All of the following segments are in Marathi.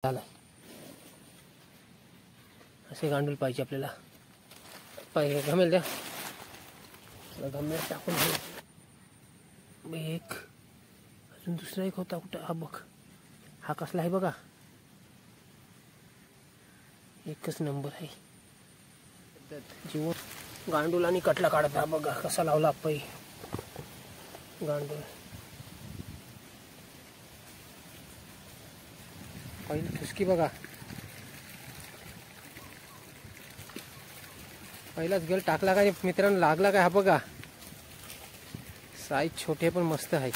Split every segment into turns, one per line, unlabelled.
झाला असे गांडूल पाहिजे आपल्याला. पाहिजे घमेल द्या, घमेल टाकून घेऊ. एक अजून दुसरा एक होता कुठं, हा बघ, हा कसला आहे बघा, एकच नंबर आहे. जीवन गांडूल आणि कटला काढत हा बघा कसा लावला पै गांडूल. पहिली ठुसकी बघा, पहिलाच गेल टाकला काय मित्रांनो, लागला काय हा बघा. साईज छोटे पण मस्त आहे.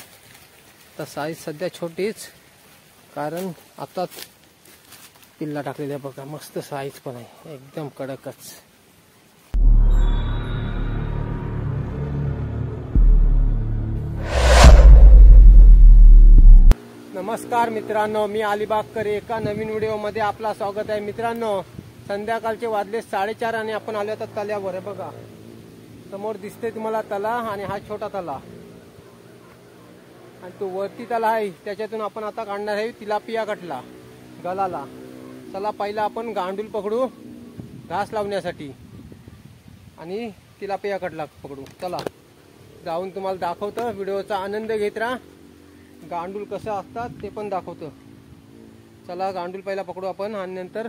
तर साईज सध्या छोटीच, कारण आताच पिल्ला टाकलेला बघा. मस्त साईज पण आहे, एकदम कडकच. नमस्कार मित्रांनो, मी अलिबागकर. एका नवीन व्हिडिओमध्ये आपला स्वागत आहे. मित्रांनो, संध्याकाळचे वाजले 4:30 आणि आपण आलो तर तल्यावर आहे बघा. समोर दिसते तुम्हाला तला, आणि हा छोटा तला आणि तो वरती तला आहे. त्याच्यातून आपण आता काढणार आहे तिलापिया कटला गलाला. चला पहिला आपण गांडूल पकडू घास लावण्यासाठी, आणि तिलापिया कटला पकडू. चला जाऊन तुम्हाला दाखवतो. व्हिडिओचा आनंद घेत राहा. गांडूल कसं असतात ते पण दाखवतो. चला गांडूल पहिला पकडू आपण, आणि नंतर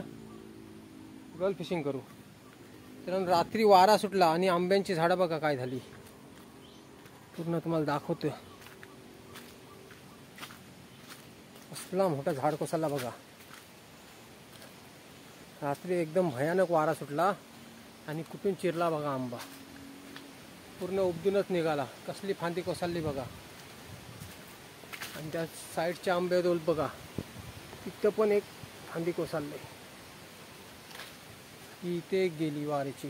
गल फिशिंग करू. तर रात्री वारा सुटला आणि आंब्यांची झाडं बघा काय झाली, पूर्ण तुम्हाला दाखवतो. असला मोठा झाड कोसळला बघा. रात्री एकदम भयानक वारा सुटला आणि कुठून चिरला बघा आंबा, पूर्ण उपदूनच निघाला. कसली फांदी कोसळली बघा. आणि त्या साईडच्या आंबे दोल बघा, तिथं पण एक फांदी कोसळली. इथे गेली वारेची,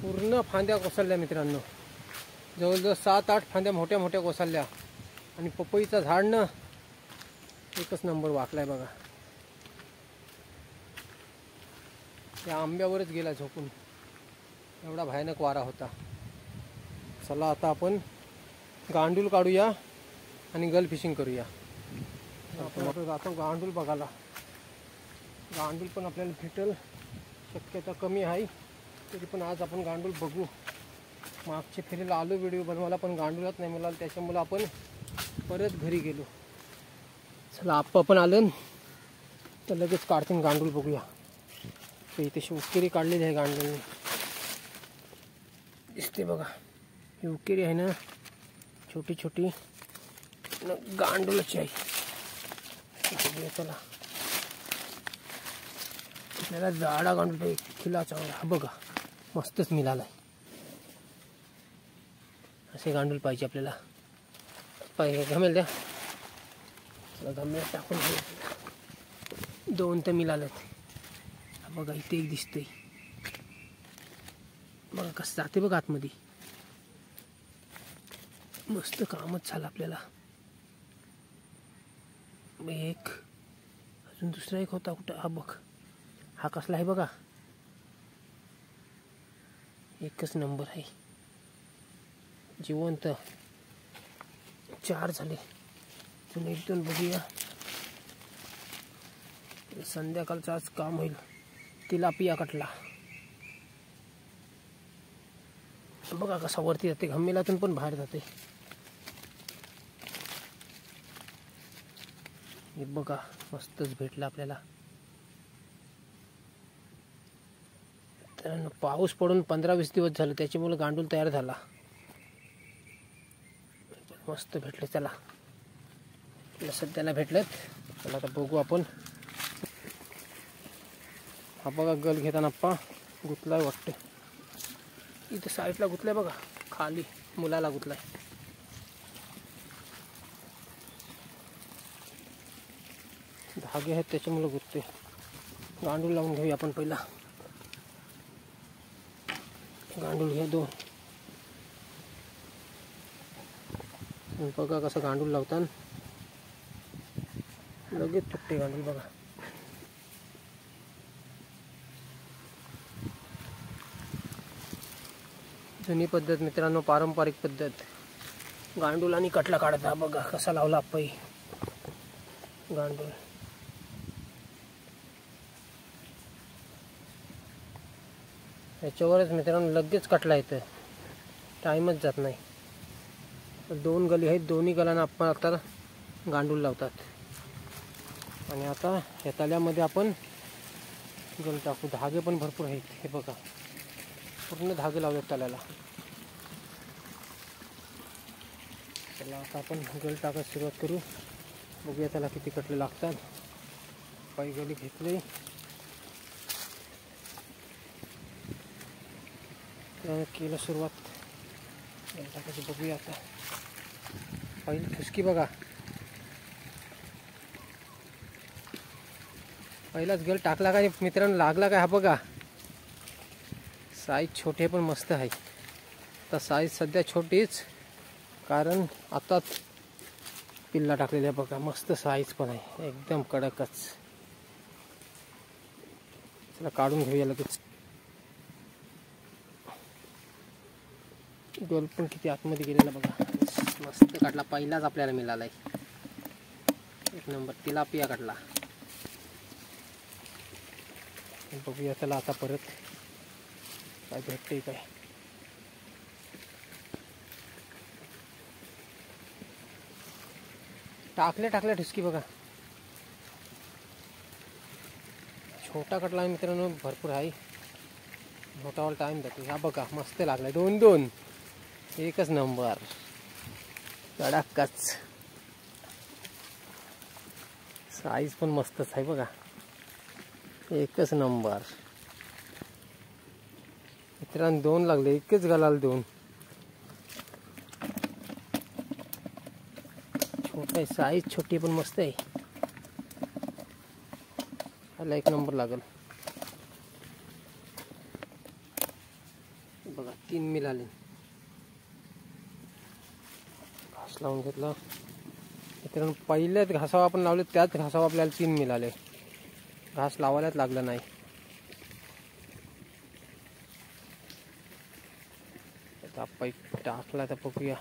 पूर्ण फांद्या कोसळल्या मित्रांनो. जवळजवळ 7-8 फांद्या मोठ्या मोठ्या कोसळल्या. आणि पपईचा झाड ना एकच नंबर वाकलाय बघा. त्या आंब्यावरच गेला झोपून, एवढा भयानक वारा होता. चला आता आपण गांडूल काढूया आणि गल फिशिंग करूया. आपण जातो गांडूल बघायला. गांडूल पण आपल्याला भेटेल, शक्यता कमी आहे, तरी पण आज आपण गांडूल बघू. मागच्या फेरीला आलो व्हिडिओ बनवायला, पण गांडूलच नाही मिळालं. त्याच्यामुळे आपण परत घरी गेलो. चला आप्पा पण आलं तर लगेच काढतील गांडूल, बघूया. तर इथे उकेरी काढलेली आहे गांडूलने, दिसते बघा. ही उकेरी आहे ना, छोटी छोटी गांडूलची आहे. चला आपल्याला जाडा गांडूल पाहिजे, खिला चांगला. हा बघा मस्तच मिळालाय. असे गांडूल पाहिजे आपल्याला. पाहिजे घमेल द्या, घमेल टाकून घेऊ. 2 तर मिळालेत. हा बघा इथे एक दिसतंय बघा, कसं जाते बघा आतमध्ये. मस्त कामच झालं आपल्याला. एक अजून दुसरा एक होता कुठं, हा बघ, हा कसला आहे बघा, एकच नंबर आहे. जिवंत 4 झाले. अजून 1-2 बघूया. संध्याकाळचं आज काम होईल. तिलापिया कटला बघा कसा वरती जाते, घमेलातून पण बाहेर जाते. हे बघा मस्तच भेटला आपल्याला. तर पाऊस पडून 15-20 दिवस झाले, त्याच्यामुळे गांडूल तयार झाला. मस्त भेटले. चला सध्याला भेटलेत. चला आता बघू आपण. हा बघा गल घेताना आप्पा गुतलाय वाटतं. इथे साईडला गुतलाय बघा, खाली मुलाला गुतलाय. धागे आहेत त्याच्यामुळे गुतते. गांडूल लावून घेऊया आपण पहिला. गांडूल घ्या 2. बघा कसं गांडूल लावतात, लगेच तुटते गांडूल बघा. जुनी पद्धत मित्रांनो, पारंपरिक पद्धत. गांडूल आणि कटला काढता बघा कसा लावला पै गांडूल. याच्यावरच मित्रांनो लगेच कटला येतं, टाईमच जात नाही. तर 2 गली आहेत, दोन्ही गलांना आपण आता गांडूल लावतात. आणि आता या तल्यामध्ये आपण गल टाकू. धागे पण भरपूर आहेत, हे बघा पूर्ण धागे लावलेत तल्याला. चला आता आपण गल टाकायला सुरुवात करू. बघूया त्याला किती कटले लागतात. पाय गली घेतले, केलं सुरुवात गल टाकायची. बघूया आता. पहिली ठुसकी बघा, पहिलाच गल टाकला काय मित्रांनो, लागला काय हा बघा. साईज छोटे पण मस्त आहे. तर साईज सध्या छोटीच, कारण आताच पिल्ला टाकलेला बघा. मस्त साईज पण आहे, एकदम कडकच. चला काढून घेऊया लगेच. गल पण किती आतमध्ये गेलेला बघा, मस्त काढला. पहिलाच आपल्याला मिळालाय, एक नंबर तिलापिया काढला. बघूया त्याला आता परत काय भेटते काय. टाकल्या ठुसकी बघा, छोटा कटला आहे मित्रांनो, भरपूर आहे. मोठावाला टाइम जातो. हा बघा मस्त लागलाय, 2-2 एकच नंबर कडकच. साईज पण मस्तच आहे बघा, एकच नंबर. मित्रांनो 2 लागले, एकच गलाल 2. छोटा आहे, साईज छोटी पण मस्त आहे. ह्याला 1 नंबर लागल बघा. 3 मिळाले. घास लावून घेतला मित्रांनो. पहिल्याच घासावा आपण लावले, त्याच घासावा आपल्याला 3 मिळाले. घास लावायलाच लागला नाही. आता पाईप टाकला, तर बघूया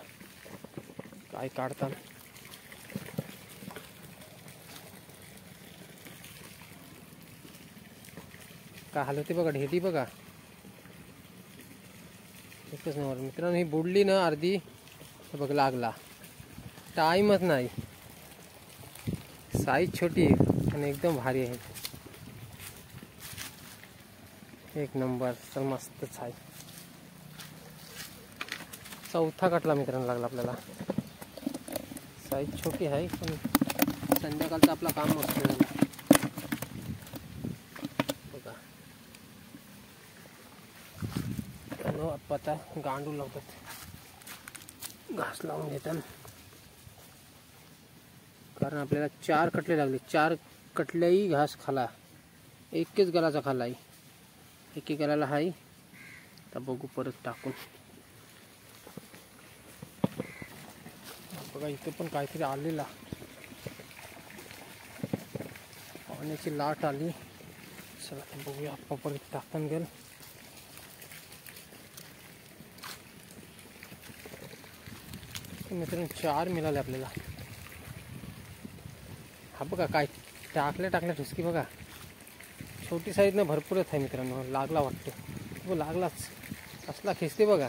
काय काढतात. काय हलवते बघा, ढेटी बघा. एकच नंबर मित्रांनो. ही बुडली ना अर्धी, तर बघ लागला. टाईमच नाही. साईज छोटी आहे आणि एकदम भारी आहे, एक नंबर. तर मस्तच आहे. चौथा कटला मित्रांनो लागला आपल्याला. साईज छोटी आहे पण संध्याकाळचं आपला काम मस्त झालं बघा. त्यानं आता गांडू लावतात, घास लावून घेतात. कारण आपल्याला 4 कटले लागले. 4 कटल्याही घास खाला, एकच गलाचा खाला. एक गलाला हाय. तर बघू परत टाकून. बघा इथे पण काहीतरी आलेला, पाण्याची लाट आली. चला बघूया आपण परत टाकून गेल. मित्रांनो 4 मिळाले आपल्याला. हा बघा काय टाकल्या ठुसकी बघा. छोटी साईज ना भरपूरच आहे मित्रांनो. लागला वाटतो, हो लागलाच. असला खेचते बघा,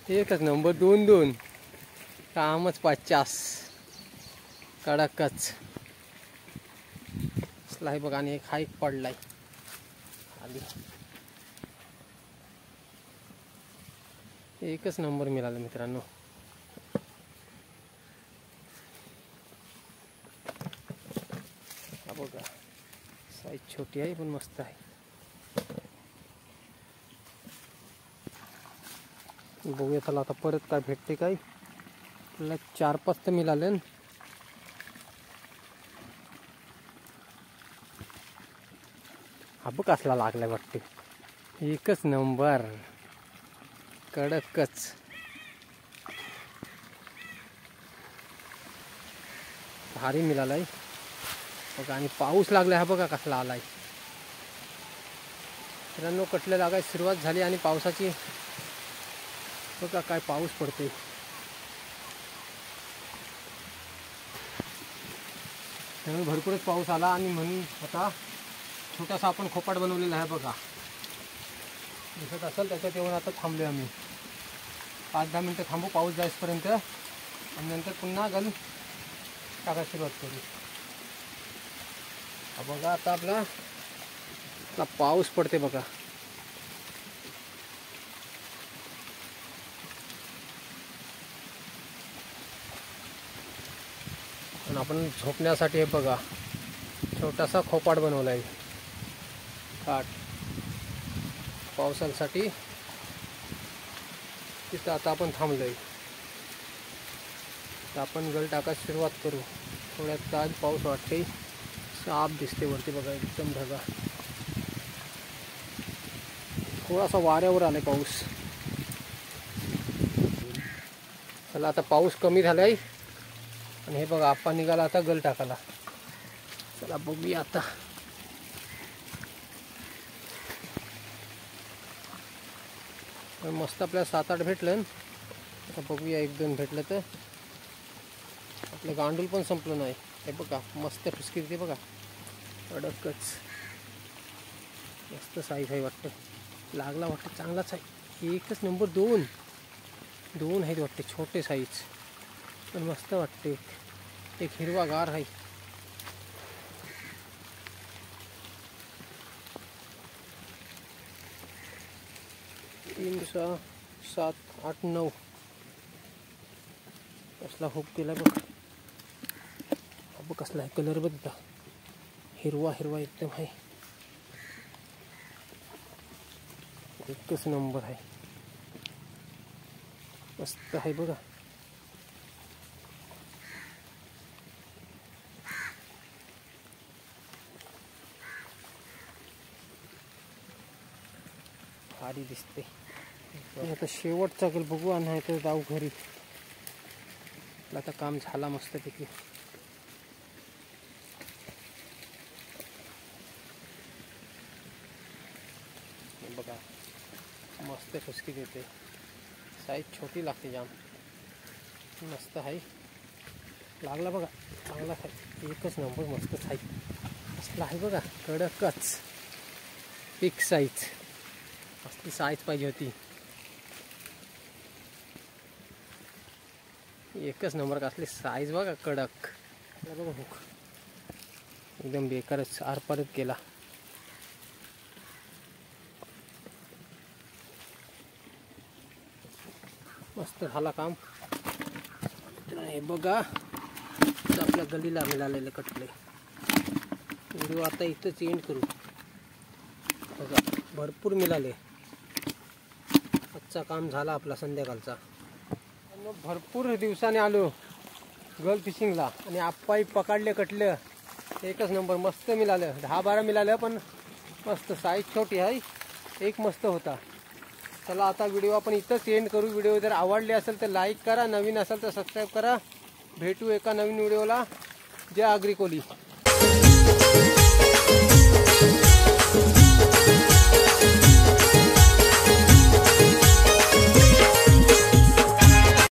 एकच नंबर. 2-2 कामच 50 कडकच असला आहे बघा. आणि एक हाईक पडलाय खाली, एकच नंबर मिळाला मित्रांनो. हा बघा साईज छोटी आहे पण मस्त आहे. बघूया त्याला आता परत काय भेटते काय. आपल्याला 4-5 तर मिळाले. हा बघ कसला लागलाय वाटते, एकच नंबर कडकच. भारी मिळालाय बघा. आणि पाऊस लागलाय, हा बघा कसला आलाय मित्रांनो. कटले लागायला सुरुवात झाली आणि पावसाची बघा काय पाऊस पडते. त्यामुळे भरपूरच पाऊस आला आणि म्हणून आता छोटासा आपण खोपाट बनवलेला आहे बघा. दिसत असेल त्याच्यात येऊन आता थांबलो आम्ही. 5-10 मिनटं थांबू पाऊस जाईपर्यंत आणि नंतर पुन्हा गल टाकायला सुरुवात करू. बघा आता आपला पाऊस पडते बघा. आणि आपण झोपण्यासाठी हे बघा छोटासा खोपाट बनवला आहे काठ पावसासाठी. तिथं आता आपण थांबलोय. तर आपण गल टाकायला सुरुवात करू. थोड्यात आज पाऊस वाटते. साफ दिसते वरती बघा एकदम ढगा. थोडासा वाऱ्यावर आलाय पाऊस. चला आता पाऊस कमी झालाय आणि हे बघा आपण निघाला आता गल टाकायला. चला बघूया आता. मस्त आपल्याला 7-8 भेटलं. आता बघूया 1-2 भेटलं तर. आपलं गांडूल पण संपलं नाही. हे बघा मस्त फिसकी देते बघा. अडकच मस्त साईज आहे वाटतं. लागला वाटतं चांगलाच आहे. एकच नंबर. 2 आहेत वाटते छोटे साईज पण मस्त वाटते. एक हिरवा गार आहे. 3, 6, 7, 8, 9 कसला हुक केला बघ. कसला आहे कलर बघा. हिरवा एकदम आहे. एकच नंबर आहे. मस्त आहे बघा. भारी दिसते. आता शेवटचा गल बघू आणि नाही तर जाऊ घरी. आता काम झाला मस्तपैकी. बघा मस्त खुसकी देते. साईज छोटी लागते जाम. मस्त आहे. लागला बघा चांगला आहे. एकच नंबर मस्त साईज. असला आहे बघा कडकच. Big size. असली साईज पाहिजे होती. एकच नंबर असली साईज बघा कडक. बघा हुक एकदम बेकारच आरपारच गेला. मस्त झाला काम. हे बघा आपल्या गलीला मिळालेले कटले. व्हिडिओ आता इथंच एंड करू. बघा भरपूर मिळाले. आजचा काम झाला आपला संध्याकाळचा. भरपूर दिवसाने आलो गल फिशिंगला आणि आप्पाई पकडले कटले. एकच नंबर मस्त मिळालं. 10-12 मिळालं पण मस्त साईज छोटी आहे. एक मस्त होता. चला आता व्हिडिओ आपण इथंच एंड करू. व्हिडिओ जर आवडले असेल तर लाईक करा. नवीन असेल तर सबस्क्राईब करा. भेटू एका नवीन व्हिडिओला. जय आगरी कोली.